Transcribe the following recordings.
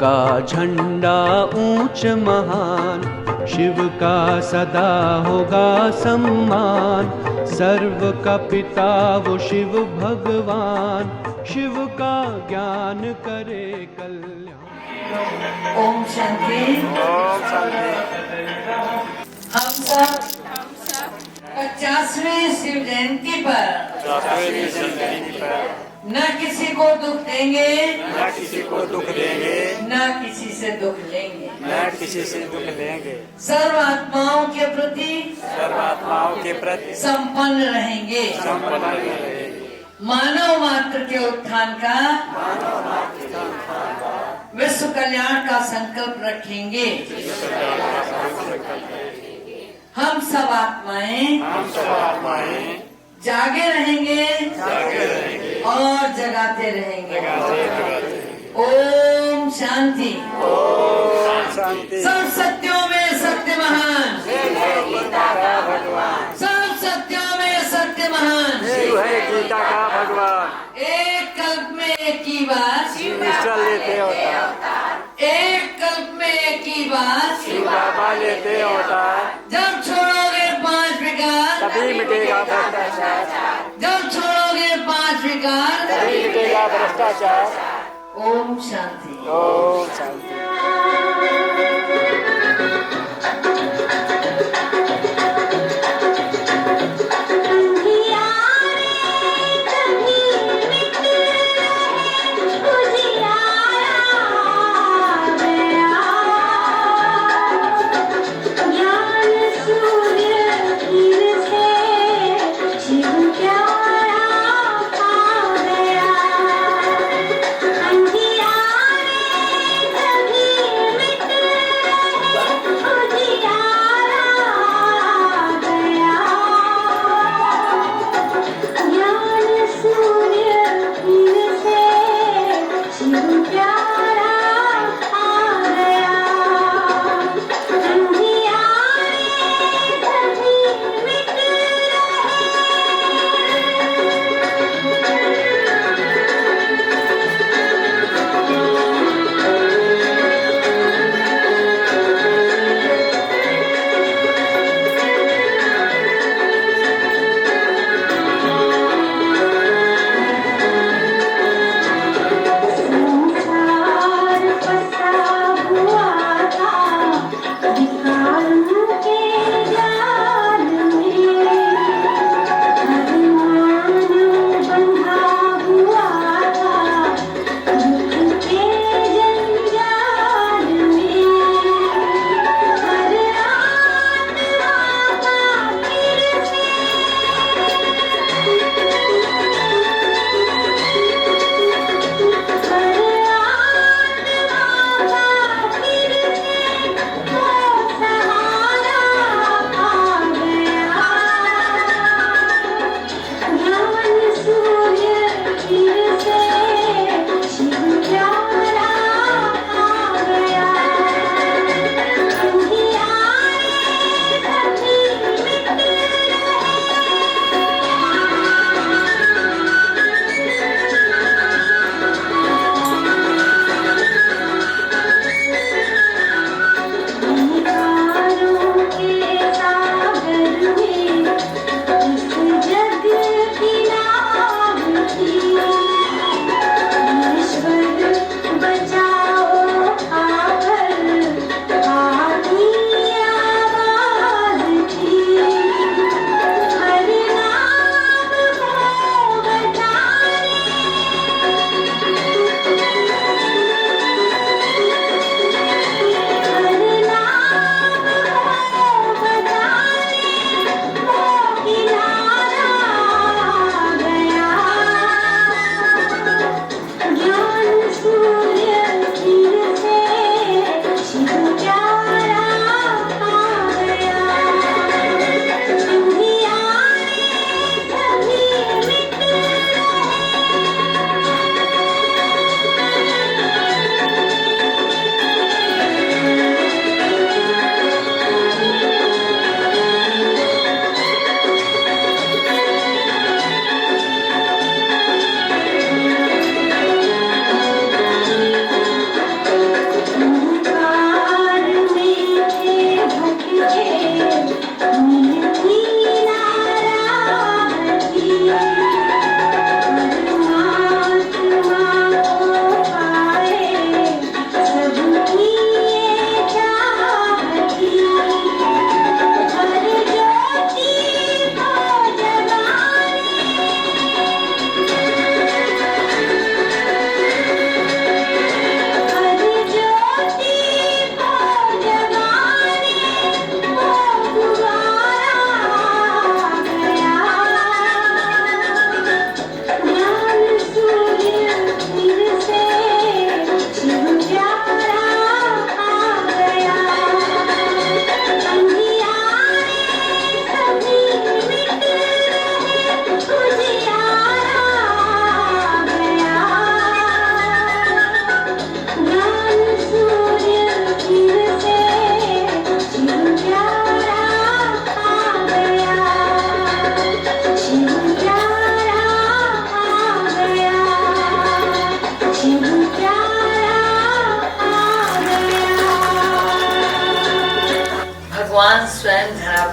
का झंडा ऊंच महान, शिव का सदा होगा सम्मान। सर्व का पिता वो शिव भगवान, शिव का ज्ञान करे कल्याण। ओम शांति। ओम शांति। हम सब 50वीं शिव जयंती पर न किसी को दुख देंगे, न किसी को दुख देंगे, न किसी से दुख लेंगे, न किसी से दुख लेंगे। सर्व आत्माओं के प्रति संपन्न रहेंगे। मानव मात्र के उत्थान का, विश्व कल्याण का संकल्प रखेंगे। हम सब आत्माएं जागे रहेंगे और जगाते रहेंगे। ओम शांति। ओम शांति। सब सत्यों में सत्य महान, सब सत्यों में सत्य महान। शिव है गीता का भगवान। एक कल्प में एक ही बात, शिव ईश्वर लेते अवतार। एक कल्प में एक ही बात, शिव बाबा लेते अवतार। जब छोड़ोगे 5 विकार, तभी मिटेगा भ्रष्टाचार। जब छोड़ोगे 5 विकार, तभी मिटेगा भ्रष्टाचार। ओम शांति। ओम शांति।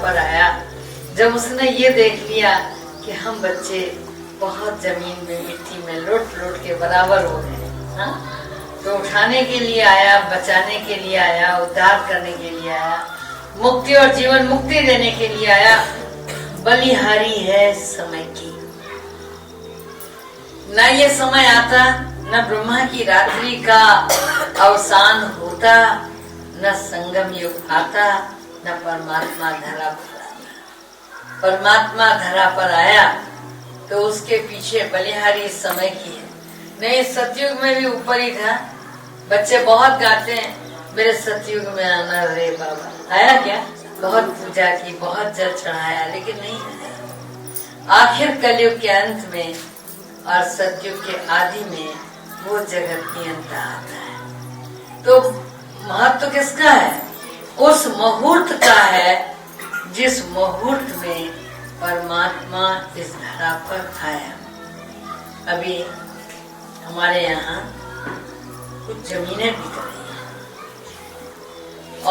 पर आया जब उसने ये देख लिया कि हम बच्चे बहुत जमीन में मिट्टी में लुट लुट के बराबर हो गए, हाँ? तो उठाने के लिए आया, बचाने के लिए आया, उद्धार करने के लिए आया, मुक्ति और जीवन मुक्ति देने के लिए आया। बलिहारी है समय की। न ये समय आता, न ब्रह्मा की रात्रि का अवसान होता, न संगम युग आता, न परमात्मा धरा पर आता। परमात्मा धरा पर आया तो उसके पीछे बलिहारी समय की है। नहीं, सतयुग में भी ऊपर ही था। बच्चे बहुत गाते हैं, मेरे सतयुग में आना रे बाबा। आया क्या? बहुत पूजा की, बहुत जल चढ़ाया, लेकिन नहीं आया। आखिर कलयुग के अंत में और सतयुग के आदि में वो जगत नियंता आता है। तो महत्व किसका है? उस मुहूर्त का है जिस मुहूर्त में परमात्मा इस धरा पर आया। अभी हमारे यहाँ कुछ जमीनें बिक रही हैं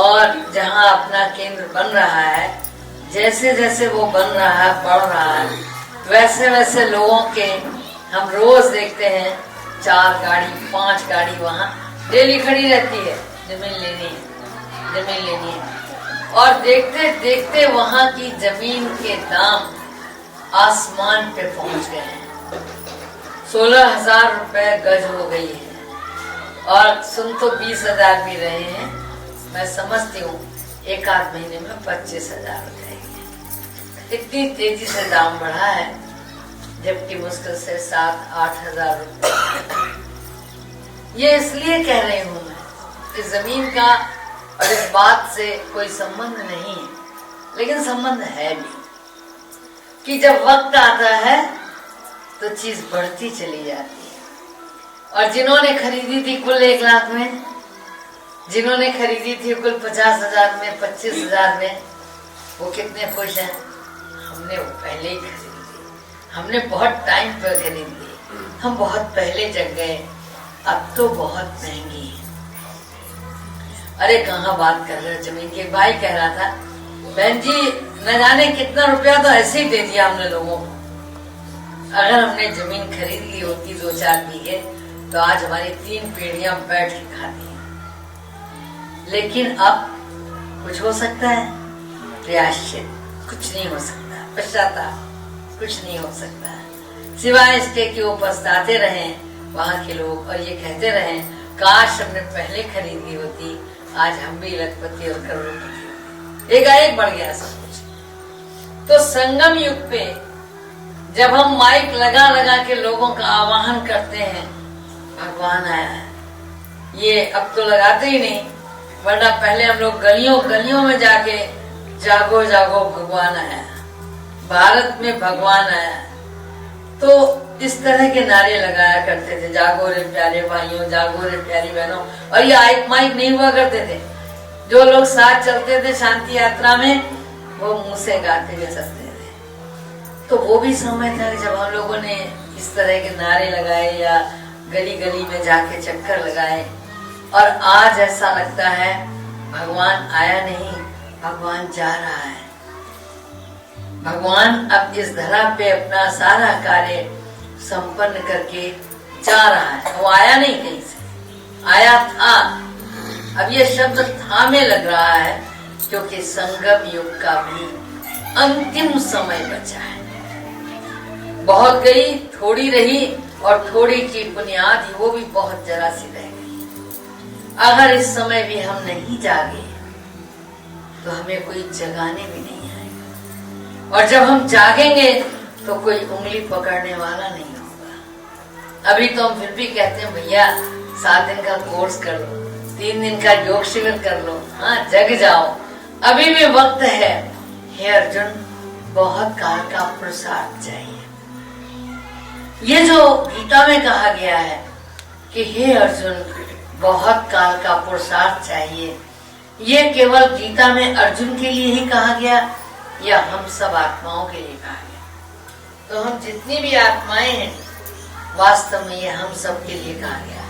और जहाँ अपना केंद्र बन रहा है, जैसे जैसे वो बन रहा है, बढ़ रहा है, वैसे वैसे लोगों के हम रोज देखते हैं 4 गाड़ी 5 गाड़ी वहाँ डेली खड़ी रहती है। जमीन लेनी है, जमीन लेनी है। और देखते देखते वहाँ की जमीन के दाम आसमान पे पहुँच गए हैं। 16,000 रुपए गज हो गई है और सुन तो 20,000 भी रहे हैं। मैं समझती हूँ 1-8 महीने में 25,000 हो जाएगी। इतनी तेजी से दाम बढ़ा है, जबकि मुश्किल से 7-8 हजार रुपए। ये इसलिए कह रही हूँ मैं कि जमीन का और इस बात से कोई संबंध नहीं है, लेकिन संबंध है भी कि जब वक्त आता है तो चीज बढ़ती चली जाती है। और जिन्होंने खरीदी थी कुल 1 लाख में, जिन्होंने खरीदी थी कुल 50,000 में, 25,000 में, वो कितने खुश हैं? हमने वो पहले ही खरीद ली, हमने बहुत टाइम पर खरीद ली, हम बहुत पहले जग गए, अब तो बहुत महंगी है। अरे कहाँ बात कर रहे हो जमीन की? भाई कह रहा था, बहन जी न जाने कितना रुपया तो ऐसे ही दे दिया हमने लोगों को। अगर हमने जमीन खरीद ली होती 2-4 बीघे तो आज हमारी 3 पीढ़ियां बैठ के खाती हैं। लेकिन अब कुछ हो सकता है? प्रायश्चित कुछ नहीं हो सकता, पश्चाताप कुछ नहीं हो सकता, सिवाय इसके कि वो पछताते रहें वहाँ के लोग और ये कहते रहें काश हमने पहले खरीद ली होती, आज हम भी लखपति और करोड़पति होते। एकाएक बढ़ गया सब कुछ। तो संगम युग पे जब हम माइक लगा लगा के लोगों का आह्वान करते हैं, भगवान आया है, ये अब तो लगाते ही नहीं, वरना पहले हम लोग गलियों गलियों में जाके जागो जागो भगवान आया, भारत में भगवान आया, तो इस तरह के नारे लगाया करते थे, जागो रे प्यारे भाइयों, जागो रे प्यारी बहनों। और ये आइक माइक नहीं हुआ करते थे। जो लोग साथ चलते थे शांति यात्रा में, वो मुंह से गाते हुए चलते थे। तो वो भी समय था जब हम लोगों ने इस तरह के नारे लगाए या गली गली में जाके चक्कर लगाए। और आज ऐसा लगता है भगवान आया नहीं, भगवान जा रहा है। भगवान अब इस धरा पे अपना सारा कार्य संपन्न करके जा रहा है। वो आया नहीं कहीं से, आया था। अब ये शब्द था में लग रहा है क्योंकि संगम युग का भी अंतिम समय बचा है। बहुत गई, थोड़ी रही, और थोड़ी की बुनियाद ही वो भी बहुत जरा सी रह गई। अगर इस समय भी हम नहीं जागे तो हमें कोई जगाने भी नहीं आएगा, और जब हम जागेंगे तो कोई उंगली पकड़ने वाला नहीं होगा। अभी तो हम फिर भी कहते हैं भैया 7 दिन का कोर्स कर लो, 3 दिन का योग शिविर कर लो, हाँ जग जाओ, अभी भी वक्त है। हे अर्जुन, बहुत काल का प्रसाद चाहिए। ये जो गीता में कहा गया है कि हे अर्जुन बहुत काल का पुरुषार्थ चाहिए, ये केवल गीता में अर्जुन के लिए ही कहा गया या हम सब आत्माओं के लिए कहा गया? तो हम जितनी भी आत्माएं हैं, वास्तव में ये हम सब के लिए कहा गया।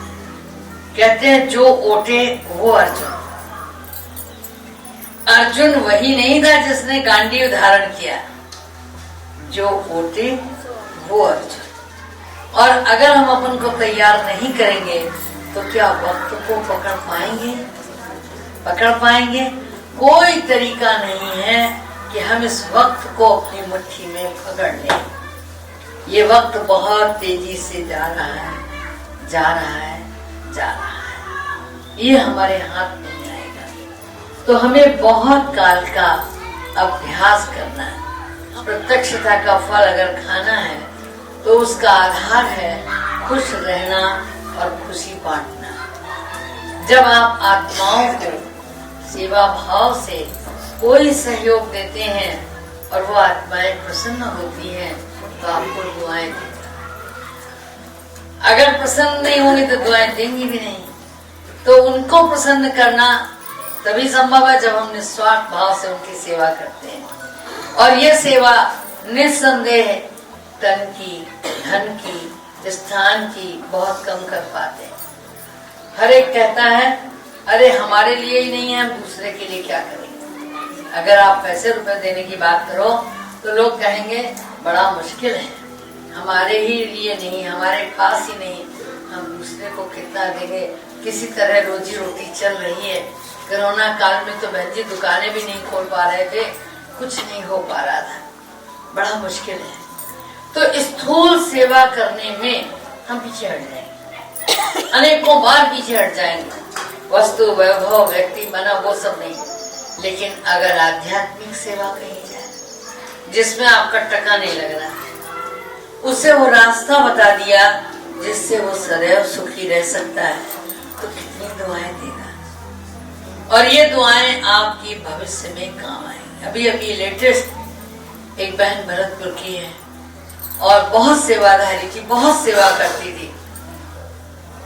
कहते हैं जो ओटे वो अर्जुन। अर्जुन वही नहीं था जिसने गांडीव धारण किया, जो ओटे वो अर्जुन। और अगर हम अपन को तैयार नहीं करेंगे तो क्या वक्त को पकड़ पाएंगे? कोई तरीका नहीं है कि हम इस वक्त को अपनी मुट्ठी में पकड़ लें। ये वक्त बहुत तेजी से जा रहा है। ये हमारे हाथ नहीं आएगा। तो हमें बहुत काल का अभ्यास करना है। प्रत्यक्षता का फल अगर खाना है तो उसका आधार है खुश रहना और खुशी बांटना। जब आप आत्माओं को सेवा भाव से कोई सहयोग देते हैं और वो आत्माएं प्रसन्न होती हैं तो आपको दुआएं देगा। अगर प्रसन्न नहीं होंगी तो दुआएं देंगी भी नहीं। तो उनको प्रसन्न करना तभी संभव है जब हम निस्वार्थ भाव से उनकी सेवा करते हैं। और ये सेवा निस्संदेह तन की, धन की, स्थान की बहुत कम कर पाते हैं। हर एक कहता है अरे हमारे लिए ही नहीं है, हम दूसरे के लिए क्या करेंगे। अगर आप पैसे रुपए देने की बात करो तो लोग कहेंगे बड़ा मुश्किल है, हमारे ही लिए नहीं, हमारे पास ही नहीं, हम दूसरे को कितना देंगे। किसी तरह रोजी रोटी चल रही है। कोरोना काल में तो बहन जी दुकानें भी नहीं खोल पा रहे थे, कुछ नहीं हो पा रहा था, बड़ा मुश्किल है। तो स्थूल सेवा करने में हम पीछे हट जाएंगे, अनेकों बार पीछे हट जाएंगे। वस्तु, वैभव, व्यक्ति बना वो सब नहीं, लेकिन अगर आध्यात्मिक सेवा कही जाए जिसमें आपका टका नहीं लग रहा, उसे वो रास्ता बता दिया जिससे वो सदैव सुखी रह सकता है, तो कितनी दुआएं देगा। और ये दुआएं आपकी भविष्य में काम आएंगी। अभी अभी लेटेस्ट एक बहन भरतपुर की है और बहुत सेवाधारी थी, बहुत सेवा करती थी।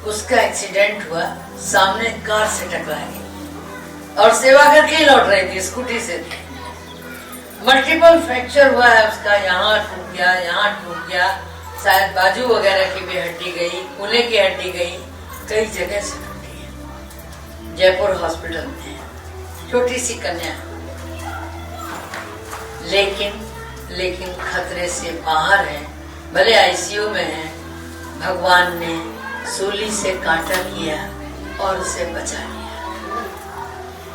उसका एक्सीडेंट हुआ, सामने कार से टकरा गई और सेवा करके ही लौट रही थी, स्कूटी से। मल्टीपल फ्रैक्चर हुआ है उसका, यहाँ टूट गया, यहाँ टूट गया, शायद बाजू वगैरह की भी हड्डी गई, कूल्हे की हड्डी गई, कई जगह से टूटी है। जयपुर हॉस्पिटल में है, छोटी सी कन्या, लेकिन खतरे से बाहर है, भले आईसीयू में है। भगवान ने सूली से कांटा किया और उसे बचा लिया,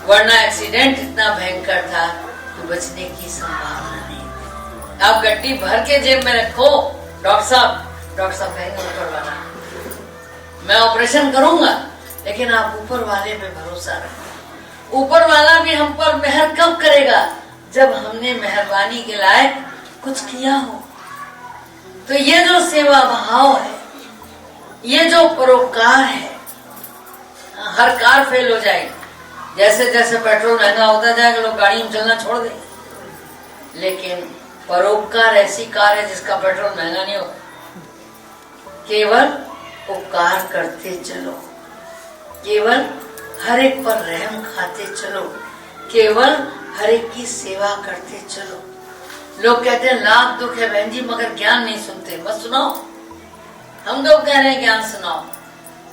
वरना एक्सीडेंट इतना भयंकर था कि बचने की संभावना नहीं थी। आप गड्डी भर के जेब में रखो, डॉक्टर साहब कहेंगे ऊपर वाला, मैं ऑपरेशन करूंगा, लेकिन आप ऊपर वाले पे भरोसा रखो। ऊपर वाला भी हम पर मेहर कब करेगा? जब हमने मेहरबानी के लायक कुछ किया हो। तो ये जो सेवा भाव है, ये जो परोपकार है, हर कार फेल हो जाएगी। जैसे जैसे पेट्रोल महंगा होता जाएगा लोग गाड़ी में चलना छोड़ देंगे, लेकिन परोपकार ऐसी कार है जिसका पेट्रोल महंगा नहीं होगा। केवल उपकार करते चलो, केवल हर एक पर रहम खाते चलो, केवल हर एक की सेवा करते चलो। लोग कहते हैं लाख दुख है बहन जी मगर ज्ञान नहीं सुनते, बस सुनाओ। हम लोग कह रहे हैं ज्ञान सुनाओ।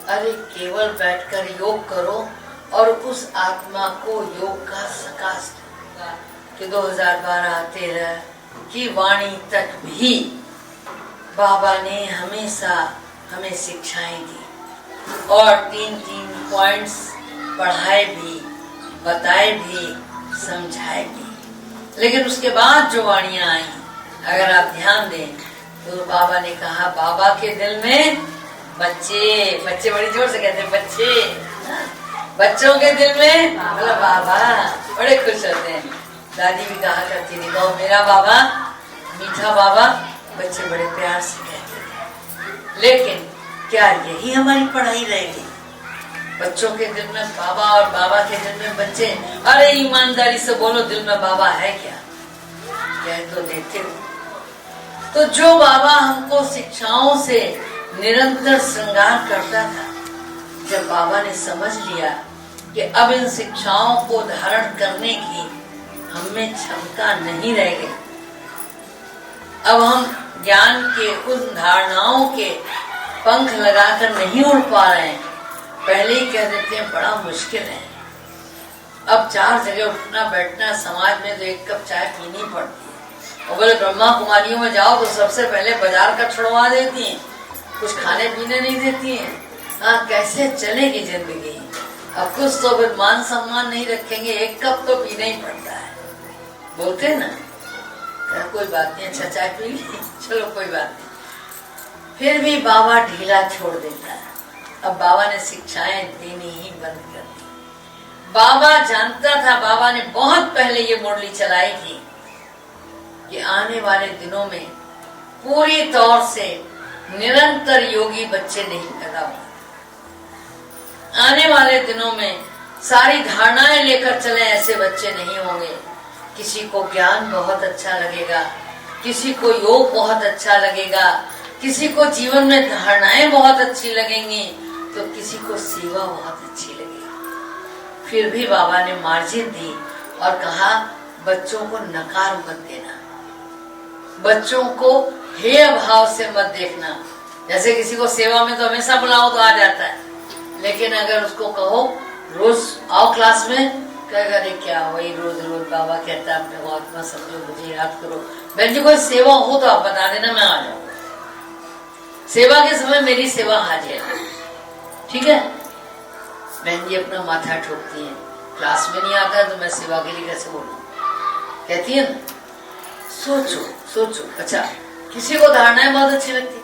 अरे केवल बैठकर योग करो और उस आत्मा को योग का सकाश कि 2012-13 की वाणी तक भी बाबा ने हमेशा हमें शिक्षाएं दी और 3-3 पॉइंट्स पढ़ाए भी, बताए भी, समझाए भी। लेकिन उसके बाद जो वाणियां आई, अगर आप ध्यान दें तो बाबा ने कहा, बाबा के दिल में बच्चे बड़ी जोर से कहते हैं बच्चे, बच्चों के दिल में मतलब बाबा बड़े खुश होते हैं। दादी भी कहा करती थी, कहो मेरा बाबा मीठा बाबा, बच्चे बड़े प्यार से कहते थे। लेकिन क्या यही हमारी पढ़ाई रहेगी? बच्चों के दिल में बाबा और बाबा के दिल में बच्चे? अरे ईमानदारी से बोलो, दिल में बाबा है क्या? कह तो देते हो। तो जो बाबा हमको शिक्षाओं से निरंतर श्रृंगार करता था, जब बाबा ने समझ लिया कि अब इन शिक्षाओं को धारण करने की हमें क्षमता नहीं रह गई, अब हम ज्ञान के उन धारणाओं के पंख लगाकर नहीं उड़ पा रहे हैं, पहले ही कह देते हैं बड़ा मुश्किल है, अब 4 जगह उठना बैठना, समाज में तो 1 कप चाय पीनी पड़ती है। और बोले ब्रह्मा कुमारियों में जाओ तो सबसे पहले बाजार का छुड़वा देती हैं, कुछ खाने पीने नहीं देती हैं। हाँ, कैसे चलेगी जिंदगी? अब कुछ तो फिर मान सम्मान नहीं रखेंगे, 1 कप तो पीना ही पड़ता है। बोलते ना, कोई बात नहीं, अच्छा चाय पी ली, चलो कोई बात नहीं। फिर भी बाबा ढीला छोड़ देता है। अब बाबा ने शिक्षाएं देनी ही बंद कर दी। बाबा जानता था, बाबा ने बहुत पहले ये मुरली चलाई थी कि आने वाले दिनों में पूरी तौर से निरंतर योगी बच्चे नहीं पैदा होंगे। आने वाले दिनों में सारी धारणाएं लेकर चले ऐसे बच्चे नहीं होंगे। किसी को ज्ञान बहुत अच्छा लगेगा, किसी को योग बहुत अच्छा लगेगा, किसी को जीवन में धारणाएं बहुत अच्छी लगेंगी, तो किसी को सेवा बहुत अच्छी लगेगी। फिर भी बाबा ने मार्जिन दी और कहा बच्चों को नकार मत देना, बच्चों को हेय भाव से मत देखना। जैसे किसी को सेवा में तो हमेशा बुलाओ तो आ जाता है, लेकिन अगर उसको कहो रोज आओ क्लास में, कहेगा अरे क्या वही रोज रोज बाबा कहता है अपने को आत्मा समझो, मुझे याद करो। बहन जी कोई सेवा हो तो आप बता देना, मैं आ जाऊंगा। सेवा के समय मेरी सेवा हाजिर है, ठीक है? बहन जी अपना माथा ठोकती है, क्लास में नहीं आता है तो मैं सेवा के लिए कैसे बोलूं? कहती है ना, सोचो सोचो। अच्छा, किसी को धारणाएं बहुत अच्छी लगती,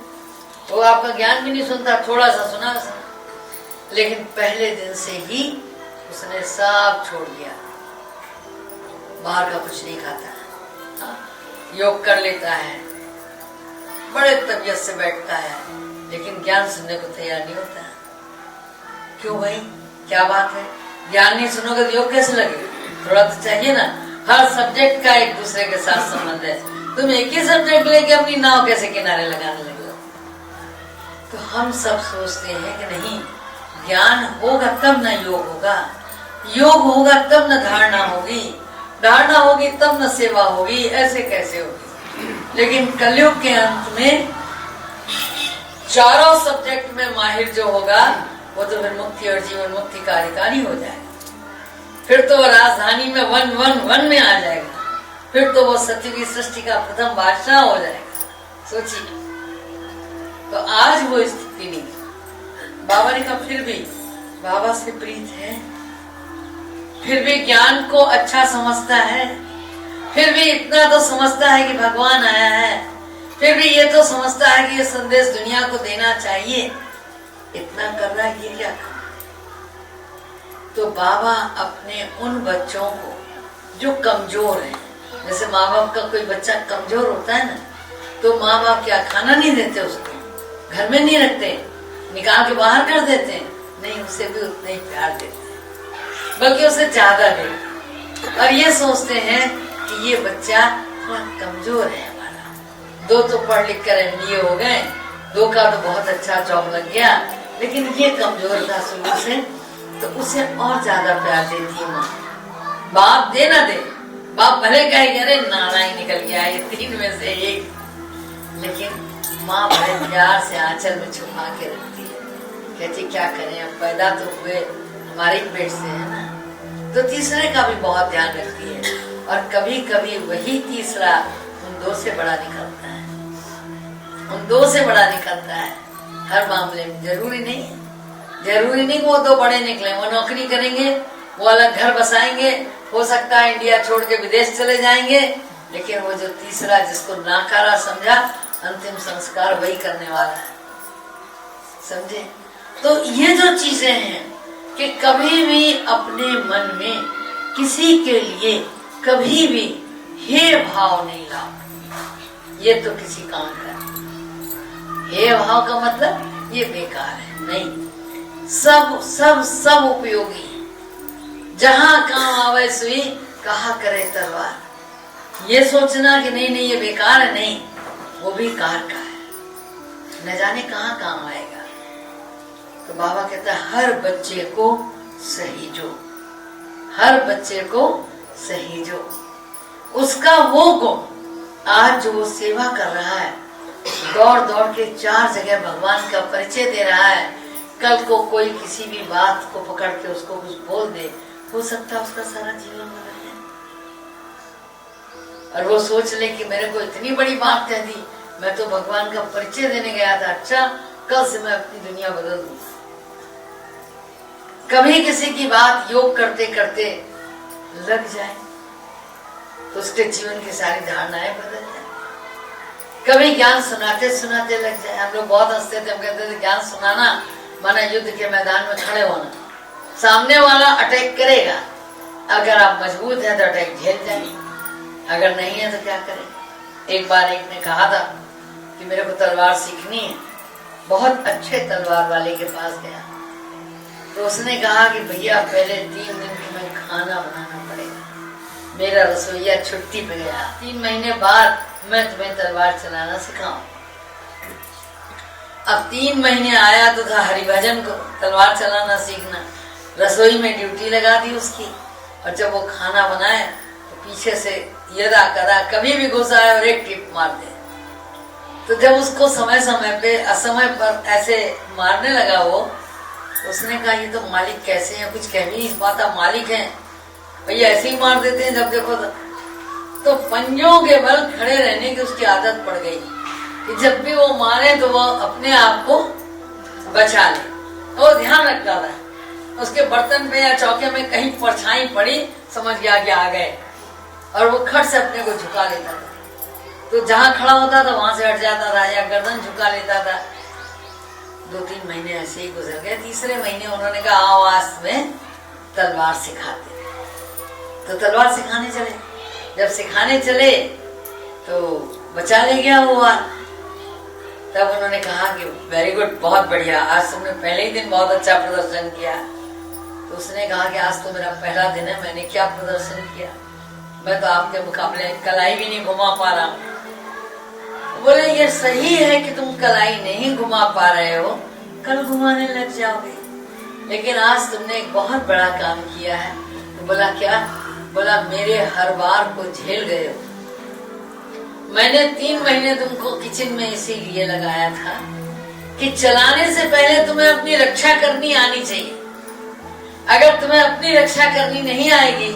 वो आपका ज्ञान भी नहीं सुनता, थोड़ा सा सुना उसने, लेकिन पहले दिन से ही उसने सब छोड़ दिया, बाहर का कुछ नहीं खाता है, योग कर लेता है, बड़े तबीयत से बैठता है, लेकिन ज्ञान सुनने को तैयार नहीं होता है। क्यों भाई, क्या बात है? ज्ञान नहीं सुनोगे तो योग कैसे लगेगा? थोड़ा तो चाहिए ना। हर सब्जेक्ट का एक दूसरे के साथ संबंध है। तुम एक ही सब्जेक्ट लेके अपनी नाव कैसे किनारे लगाने लगे? तो हम सब सोचते हैं कि नहीं, ज्ञान होगा तब न योग होगा, योग होगा तब न धारणा होगी, धारणा होगी तब न सेवा होगी, ऐसे कैसे होगी? लेकिन कलयुग के अंत में चारों सब्जेक्ट में माहिर जो होगा वो तो फिर मुक्ति और जीवन मुक्ति का अधिकारी हो जाएगा। फिर तो वो राजधानी में 111 में आ जाएगा, फिर तो वो सत्य की सृष्टि का प्रथम बादशाह हो जाएगा। सोचिए, तो आज वो स्थिति नहीं। बाबा ने कहा फिर भी बाबा से प्रीत है, फिर भी ज्ञान को अच्छा समझता है, फिर भी इतना तो समझता है कि भगवान आया है, फिर भी ये तो समझता है कि ये संदेश दुनिया को देना चाहिए, इतना कर रहा है, ये क्या कर? तो बाबा अपने उन बच्चों को जो कमजोर हैं, जैसे माँ बाप का कोई बच्चा कमजोर होता है ना, तो माँ बाप क्या खाना नहीं देते उसको, घर में नहीं रखते, निकाल के बाहर कर देते हैं? नहीं, उसे भी उतना ही प्यार देते हैं, बल्कि उसे ज्यादा देते। और ये सोचते हैं कि ये बच्चा थोड़ा कमजोर है हमारा, 2 तो पढ़ लिख कर MBA हो गए, 2 का तो बहुत अच्छा जॉब लग गया, लेकिन ये कमजोर था शुरू से, तो उसे और ज्यादा प्यार देती है माँ। बाप दे ना दे, बाप भले कहे अरे नारायण निकल गया ये 3 में से 1, लेकिन माँ बड़े प्यार से आंचल में छुपा के रखती है। कहती क्या करें, अब पैदा तो हुए हमारे पेट से है ना, तो तीसरे का भी बहुत ध्यान रखती है। और कभी कभी वही तीसरा उन 2 से बड़ा निकलता है, उन 2 से बड़ा निकलता है। हर मामले में जरूरी नहीं है, जरूरी नहीं वो 2 बड़े निकले, वो नौकरी करेंगे, वो अलग घर बसाएंगे, हो सकता है इंडिया छोड़ के विदेश चले जाएंगे, लेकिन वो जो तीसरा जिसको नाकारा समझा, अंतिम संस्कार वही करने वाला है। समझे? तो ये जो चीजें हैं कि कभी भी अपने मन में किसी के लिए कभी भी हे भाव नहीं लाओ, ये तो किसी काम का नहीं। हे भाव का मतलब ये बेकार है, नहीं, सब सब सब उपयोगी है। जहां काम आवे सुई, कहा करे तलवार। ये सोचना कि नहीं नहीं ये बेकार है, नहीं, वो भी कार का है, न जाने कहाँ काम आएगा। तो बाबा कहता है हर बच्चे को सहीजो, हर बच्चे को सहीजो। उसका वो गुण आज जो वो सेवा कर रहा है, दौड़ दौड़ के 4 जगह भगवान का परिचय दे रहा है, कल को कोई किसी भी बात को पकड़ के उसको कुछ बोल दे हो सकता है उसका सारा जीवन बदल जाए। और वो सोच ले कि मेरे को इतनी बड़ी बात कह दी, मैं तो भगवान का परिचय देने गया था, अच्छा कल से मैं अपनी दुनिया बदल दूंगा। कभी किसी की बात योग करते करते लग जाए तो उसके जीवन की सारी धारणाएं बदल जाए। कभी ज्ञान सुनाते सुनाते लग जाए। हम लोग बहुत हंसते थे, हम कहते थे ज्ञान सुनाना माना युद्ध के मैदान में खड़े होना। सामने वाला अटैक करेगा, अगर आप मजबूत हैं तो अटैक झेल जाएंगे, अगर नहीं है तो क्या करें। एक बार एक ने कहा था कि मेरे को तलवार सीखनी है, बहुत अच्छे तलवार वाले के पास गया तो उसने कहा कि भैया पहले 3 दिन तुम्हें खाना बनाना पड़ेगा, मेरा रसोईया छुट्टी पे गया, 3 महीने बाद मैं तुम्हें तलवार चलाना सिखाऊं। अब 3 महीने आया तो था हरिभजन को तलवार चलाना सीखना, रसोई में ड्यूटी लगा दी उसकी। और जब वो खाना बनाए तो पीछे से यदा कदा कभी भी घुस आए और एक टिप मार दे। तो जब उसको समय समय पे असमय पर ऐसे मारने लगा वो, तो उसने कहा ये तो मालिक कैसे हैं, कुछ कह भी नहीं पाता, मालिक हैं भैया ऐसे ही मार देते हैं जब देखो तो पंजों के बल खड़े रहने की उसकी आदत पड़ गई कि जब भी वो मारे तो वो अपने आप को बचा ले। तो वो ध्यान रखता था, उसके बर्तन पे या चौके में कहीं परछाई पड़ी समझ गया कि आ गए, और वो खट से अपने को झुका लेता था। तो जहां खड़ा होता था वहां से हट जाता था या गर्दन झुका लेता था। 2-3 महीने ऐसे ही गुजर गए। तीसरे महीने उन्होंने कहा आओ आज में तलवार सिखाते। तो तलवार सिखाने चले। जब सिखाने चले तो बचा ले गया वो वार। तब उन्होंने कहा कि वेरी गुड, बहुत बढ़िया, आज तुमने पहले ही दिन बहुत अच्छा प्रदर्शन किया। तो उसने कहा कि आज तो मेरा पहला दिन है, मैंने क्या प्रदर्शन किया, मैं तो आपके मुकाबले कलाई भी नहीं घुमा पा रहा हूँ। बोले ये सही है कि तुम कलाई नहीं घुमा पा रहे हो, कल घुमाने लग जाओगे, लेकिन आज तुमने एक बहुत बड़ा काम किया है। तो बोला क्या? बोला मेरे हर बार को झेल गए हो। मैंने 3 महीने तुमको किचन में इसीलिए लगाया था कि चलाने से पहले तुम्हें अपनी रक्षा करनी आनी चाहिए। अगर तुम्हें अपनी रक्षा करनी नहीं आएगी,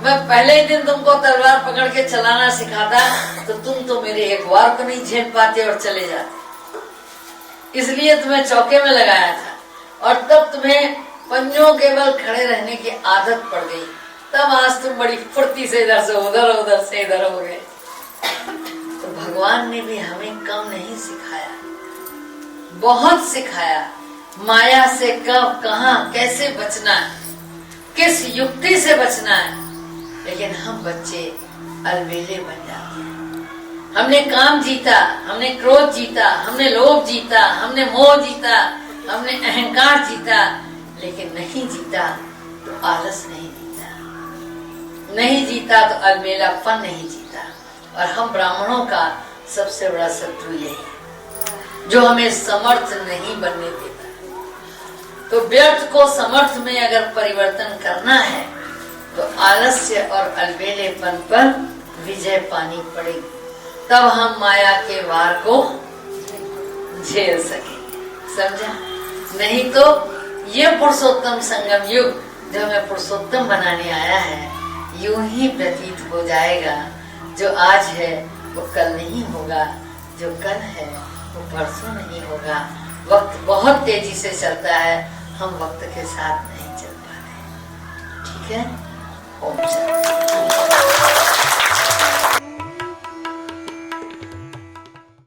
मैं पहले ही दिन तुमको तलवार पकड़ के चलाना सिखाता तो तुम तो मेरे एक वार को नहीं झेल पाते और चले जाते। इसलिए तुम्हें चौके में लगाया था और तब तुम्हें पंजों के बल खड़े रहने की आदत पड़ गई। तब आज तुम बड़ी फुर्ती से इधर से उधर, उधर से इधर हो गए। तो भगवान ने भी हमें कम नहीं सिखाया, बहुत सिखाया। माया से कब, कहां, कैसे बचना है, किस युक्ति से बचना है। लेकिन हम बच्चे अलबेले बन जाते हैं। हमने काम जीता, हमने क्रोध जीता, हमने लोभ जीता, हमने मोह जीता, हमने अहंकार जीता, लेकिन नहीं जीता तो आलस नहीं जीता, नहीं जीता तो अलबेलापन नहीं जीता। और हम ब्राह्मणों का सबसे बड़ा शत्रु यही है, जो हमें समर्थ नहीं बनने देता। तो व्यर्थ को समर्थ में अगर परिवर्तन करना है तो आलस्य और अलबेलेपन पर विजय पानी पड़ेगी, तब हम माया के वार को झेल सकेंगे। समझा? नहीं तो ये पुरुषोत्तम संगम युग जो हमें पुरुषोत्तम बनाने आया है, यूं ही प्रतीत हो जाएगा। जो आज है वो कल नहीं होगा, जो कल है वो परसों नहीं होगा। वक्त बहुत तेजी से चलता है, हम वक्त के साथ नहीं चल पा रहे। ठीक है? ओम शांति।